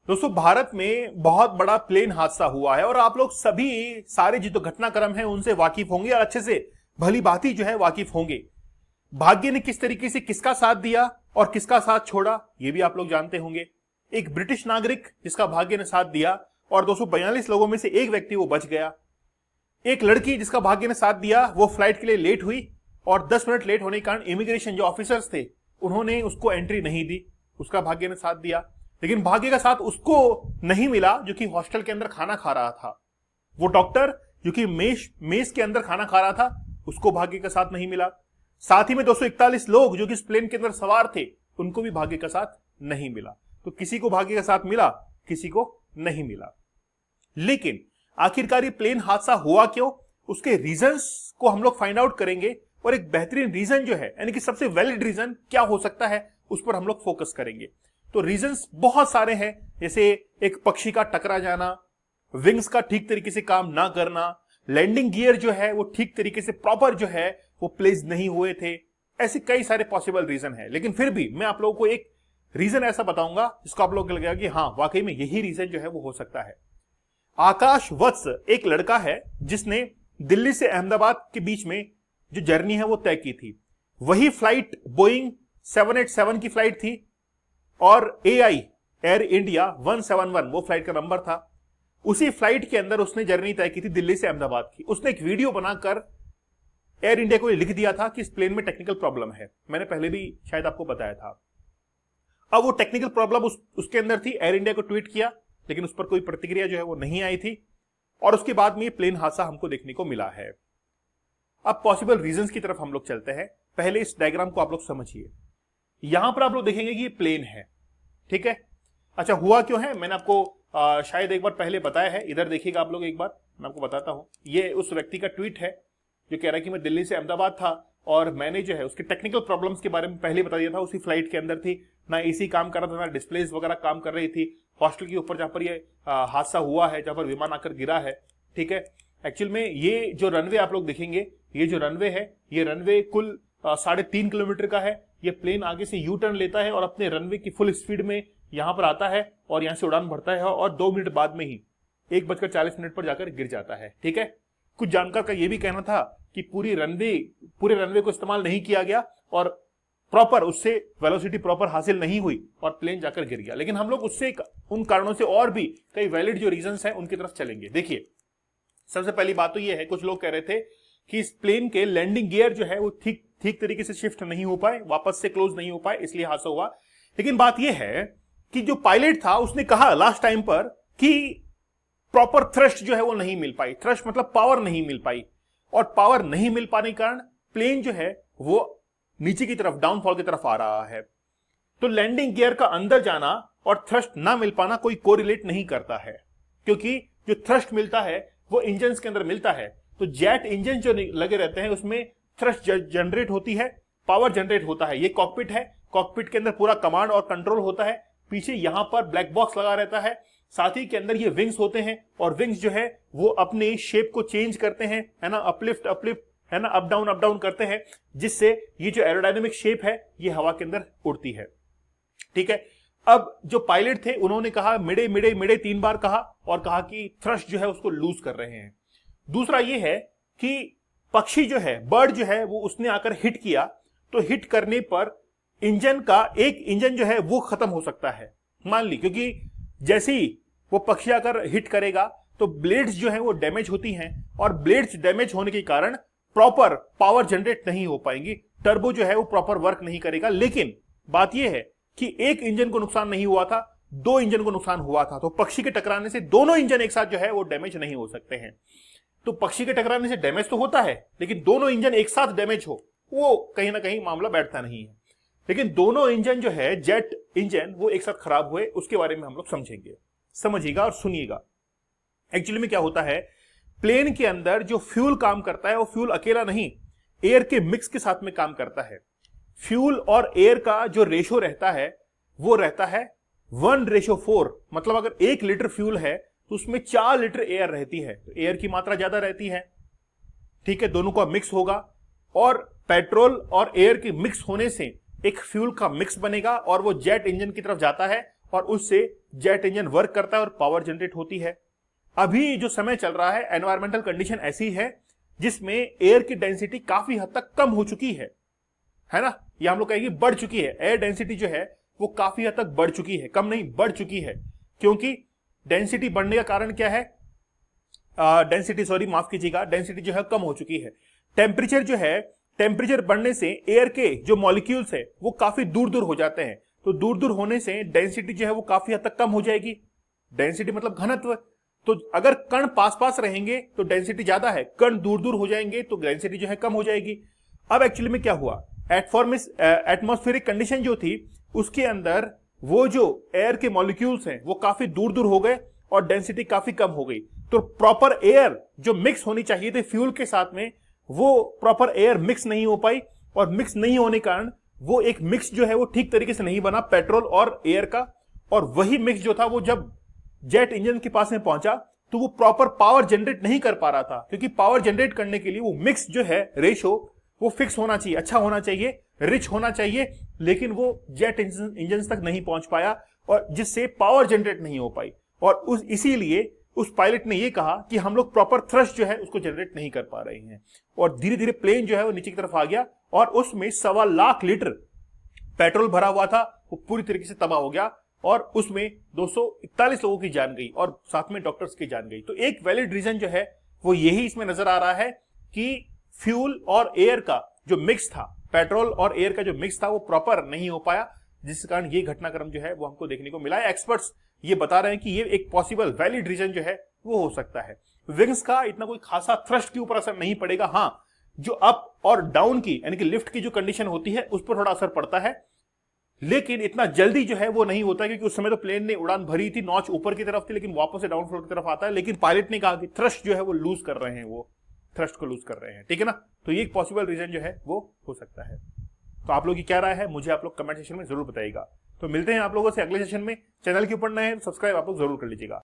दोस्तों, भारत में बहुत बड़ा प्लेन हादसा हुआ है और आप लोग सभी सारे जो घटनाक्रम है उनसे वाकिफ होंगे और अच्छे से भली भांति जो है वाकिफ होंगे। भाग्य ने किस तरीके से किसका साथ दिया और किसका साथ छोड़ा ये भी आप लोग जानते होंगे। एक ब्रिटिश नागरिक जिसका भाग्य ने साथ दिया और 242 लोगों में से एक व्यक्ति वो बच गया। एक लड़की जिसका भाग्य ने साथ दिया वो फ्लाइट के लिए लेट हुई और 10 मिनट लेट होने के कारण इमिग्रेशन जो ऑफिसर्स थे उन्होंने उसको एंट्री नहीं दी, उसका भाग्य ने साथ दिया। लेकिन भाग्य का साथ उसको नहीं मिला जो कि हॉस्टल के अंदर खाना खा रहा था। वो डॉक्टर जो कि मेस के अंदर खाना खा रहा था उसको भाग्य का साथ नहीं मिला। साथ ही में 241 लोग जो कि इस प्लेन के अंदर सवार थे उनको भी भाग्य का साथ नहीं मिला। तो किसी को भाग्य का साथ मिला, किसी को नहीं मिला। लेकिन आखिरकार ये प्लेन हादसा हुआ क्यों, उसके रीजंस को हम लोग फाइंड आउट करेंगे और एक बेहतरीन रीजन जो है यानी कि सबसे वैलिड रीजन क्या हो सकता है उस पर हम लोग फोकस करेंगे। तो रीजंस बहुत सारे हैं, जैसे एक पक्षी का टकरा जाना, विंग्स का ठीक तरीके से काम ना करना, लैंडिंग गियर जो है वो ठीक तरीके से प्रॉपर जो है वो प्लेस नहीं हुए थे। ऐसे कई सारे पॉसिबल रीजन है, लेकिन फिर भी मैं आप लोगों को एक रीजन ऐसा बताऊंगा जिसको आप लोगों को लगेगा कि हाँ वाकई में यही रीजन जो है वो हो सकता है। आकाश वत्स एक लड़का है जिसने दिल्ली से अहमदाबाद के बीच में जो जर्नी है वो तय की थी। वही फ्लाइट बोइंग 787 की फ्लाइट थी और AI एयर इंडिया 171 वो फ्लाइट का नंबर था। उसी फ्लाइट के अंदर उसने जर्नी तय की थी दिल्ली से अहमदाबाद की। उसने एक वीडियो बनाकर एयर इंडिया को लिख दिया था कि इस प्लेन में टेक्निकल प्रॉब्लम है। मैंने पहले भी शायद आपको बताया था। अब वो टेक्निकल प्रॉब्लम उसके अंदर थी। एयर इंडिया को ट्वीट किया लेकिन उस पर कोई प्रतिक्रिया जो है वो नहीं आई थी और उसके बाद में ये प्लेन हादसा हमको देखने को मिला है। अब पॉसिबल रीजंस की तरफ हम लोग चलते हैं। पहले इस डायग्राम को आप लोग समझिए। यहां पर आप लोग देखेंगे कि ये प्लेन है, ठीक है। अच्छा, हुआ क्यों है मैंने आपको शायद एक बार पहले बताया है। इधर देखिएगा आप लोग, एक बार मैं आपको बताता हूं। ये उस व्यक्ति का ट्वीट है जो कह रहा है कि मैं दिल्ली से अहमदाबाद था और मैंने जो है उसके टेक्निकल प्रॉब्लम्स के बारे में पहले बता दिया था। उसी फ्लाइट के अंदर थी, ना एसी काम कर रहा था, ना डिस्प्लेस वगैरह काम कर रही थी। हॉस्टल के ऊपर जहां पर ये हादसा हुआ है, जहां पर विमान आकर गिरा है, ठीक है। एक्चुअल में ये जो रनवे आप लोग देखेंगे, ये जो रनवे है, ये रनवे कुल 3.5 किलोमीटर का है। ये प्लेन आगे से यू टर्न लेता है और अपने रनवे की फुल स्पीड में यहां पर आता है और यहां से उड़ान भरता है और 2 मिनट बाद में ही 1:40 पर जाकर गिर जाता है, ठीक है। कुछ जानकार का यह भी कहना था कि पूरे रनवे को इस्तेमाल नहीं किया गया और प्रॉपर उससे वेलोसिटी प्रॉपर हासिल नहीं हुई और प्लेन जाकर गिर गया। लेकिन हम लोग उससे उन कारणों से और भी कई वैलिड जो रीजंस हैं उनकी तरफ चलेंगे। देखिए, सबसे पहली बात तो यह है, कुछ लोग कह रहे थे कि इस प्लेन के लैंडिंग गियर जो है वो ठीक तरीके से शिफ्ट नहीं हो पाए, वापस से क्लोज नहीं हो पाए, इसलिए हादसा हुआ। लेकिन बात यह है कि जो पायलट था उसने कहा लास्ट टाइम पर कि प्रॉपर थ्रस्ट जो है वो नहीं मिल पाई। थ्रस्ट मतलब पावर नहीं मिल पाई और पावर नहीं मिल पाने के कारण प्लेन जो है वो नीचे की तरफ, डाउनफॉल की तरफ आ रहा है। तो लैंडिंग गियर का अंदर जाना और थ्रस्ट ना मिल पाना कोई कोरिलेट नहीं करता है, क्योंकि जो थ्रस्ट मिलता है वो इंजन के अंदर मिलता है। तो जेट इंजन जो लगे रहते हैं उसमें थ्रस्ट जनरेट होती है, पावर जनरेट होता है। ये कॉकपिट है, कॉकपिट के अंदर पूरा कमांड और कंट्रोल होता है। पीछे यहां पर ब्लैक बॉक्स लगा रहता है, साथ ही के अंदर ये विंग्स होते हैं और विंग्स जो है वो अपने शेप को चेंज करते हैं, है ना, अपलिफ्ट है ना, अप डाउन करते हैं, जिससे ये जो एरोडायनेमिक शेप है ये हवा के अंदर उड़ती है, ठीक है। अब जो पायलट थे उन्होंने कहा मिडे मिडे मिडे 3 बार कहा और कहा कि थ्रस्ट जो है उसको लूज कर रहे हैं। दूसरा ये है कि पक्षी जो है, बर्ड जो है वो उसने आकर हिट किया, तो हिट करने पर इंजन का एक इंजन जो है वो खत्म हो सकता है, मान ली, क्योंकि जैसे ही वो पक्षी आकर हिट करेगा तो ब्लेड्स जो है वो डैमेज होती हैं और ब्लेड्स डैमेज होने के कारण प्रॉपर पावर जनरेट नहीं हो पाएंगी, टर्बो जो है वो प्रॉपर वर्क नहीं करेगा। लेकिन बात यह है कि एक इंजन को नुकसान नहीं हुआ था, 2 इंजन को नुकसान हुआ था। तो पक्षी के टकराने से दोनों इंजन एक साथ जो है वो डैमेज नहीं हो सकते हैं। तो पक्षी के टकराने से डैमेज तो होता है, लेकिन दोनों इंजन एक साथ डैमेज हो वो कहीं ना कहीं मामला बैठता नहीं है। लेकिन दोनों इंजन जो है, जेट इंजन, वो एक साथ खराब हुए, उसके बारे में हम लोग समझेंगे। समझिएगा और सुनिएगा। एक्चुअली में क्या होता है, प्लेन के अंदर जो फ्यूल काम करता है वो फ्यूल अकेला नहीं, एयर के मिक्स के साथ में काम करता है। फ्यूल और एयर का जो रेशो रहता है वो रहता है 1:4। मतलब अगर 1 लीटर फ्यूल है तो उसमें 4 लीटर एयर रहती है, तो एयर की मात्रा ज्यादा रहती है, ठीक है। दोनों का मिक्स होगा और पेट्रोल और एयर के मिक्स होने से एक फ्यूल का मिक्स बनेगा और वो जेट इंजन की तरफ जाता है और उससे जेट इंजन वर्क करता है और पावर जनरेट होती है। अभी जो समय चल रहा है, एनवायरमेंटल कंडीशन ऐसी है जिसमें एयर की डेंसिटी काफी हद तक कम हो चुकी है ना, ये हम लोग कहेंगे बढ़ चुकी है। एयर डेंसिटी जो है वो काफी हद तक बढ़ चुकी है, कम नहीं बढ़ चुकी है। क्योंकि डेंसिटी बढ़ने का कारण क्या है, डेंसिटी जो है कम हो चुकी है। टेम्परेचर जो है, टेम्परेचर बढ़ने से एयर के जो मॉलिक्यूल्स है वो काफी दूर दूर हो जाते हैं। तो दूर दूर होने से डेंसिटी जो है वो काफी हद तक कम हो जाएगी। डेंसिटी मतलब घनत्व। तो अगर कण पास पास रहेंगे तो डेंसिटी ज्यादा है, कण दूर दूर हो जाएंगे तो डेंसिटी जो है कम हो जाएगी। अब एक्चुअली में क्या हुआ, एटमॉस्फेरिक कंडीशन जो थी उसके अंदर वो जो एयर के मॉलिक्यूल्स हैं वो काफी दूर दूर हो गए और डेंसिटी काफी कम हो गई। तो प्रॉपर एयर जो मिक्स होनी चाहिए थी फ्यूल के साथ में, वो प्रॉपर एयर मिक्स नहीं हो पाई, और मिक्स नहीं होने के कारण वो एक मिक्स जो है वो ठीक तरीके से नहीं बना पेट्रोल और एयर का। और वही मिक्स जो था वो जब जेट इंजन के पास में पहुंचा तो वो प्रॉपर पावर जनरेट नहीं कर पा रहा था, क्योंकि पावर जनरेट करने के लिए वो मिक्स जो है रेशो वो फिक्स होना चाहिए, अच्छा होना चाहिए, रिच होना चाहिए, लेकिन वो जेट इंजन तक नहीं पहुंच पाया और जिससे पावर जनरेट नहीं हो पाई। और इसीलिए उस पायलट ने ये कहा कि हम लोग प्रॉपर थ्रस्ट जो है उसको जनरेट नहीं कर पा रहे हैं। और धीरे धीरे प्लेन जो है वो नीचे की तरफ आ गया और उसमें 1.25 लाख लीटर पेट्रोल भरा हुआ था, वो पूरी तरीके से तबाह हो गया और उसमें 241 लोगों की जान गई और साथ में डॉक्टर्स की जान गई। तो एक वैलिड रीजन जो है वो यही इसमें नजर आ रहा है कि फ्यूल और एयर का जो मिक्स था, पेट्रोल और एयर का जो मिक्स था वो प्रॉपर नहीं हो पाया, जिस कारण ये घटनाक्रम जो है वो हमको देखने को मिला है। एक्सपर्ट्स ये बता रहे हैं कि ये एक पॉसिबल वैलिड रीजन जो है वो हो सकता है। विंग्स का इतना कोई खासा थ्रस्ट के ऊपर असर नहीं पड़ेगा। हाँ, जो अप और डाउन की यानी कि लिफ्ट की जो कंडीशन होती है उस पर थोड़ा असर पड़ता है, लेकिन इतना जल्दी जो है वो नहीं होता, क्योंकि उस समय तो प्लेन ने उड़ान भरी थी, नॉच ऊपर की तरफ थी, लेकिन वापस से डाउन फ्लोर की तरफ आता है। लेकिन पायलट ने कहा कि थ्रस्ट जो है वो लूज कर रहे हैं, वो थ्रस्ट को लूज कर रहे हैं, ठीक है ना। तो ये एक पॉसिबल रीजन जो है वो हो सकता है। तो आप लोग की क्या राय है मुझे आप लोग कमेंट सेक्शन में जरूर बताइएगा। तो मिलते हैं आप लोगों से अगले सेशन में। चैनल के ऊपर नए हैं सब्सक्राइब आप लोग जरूर कर लीजिएगा।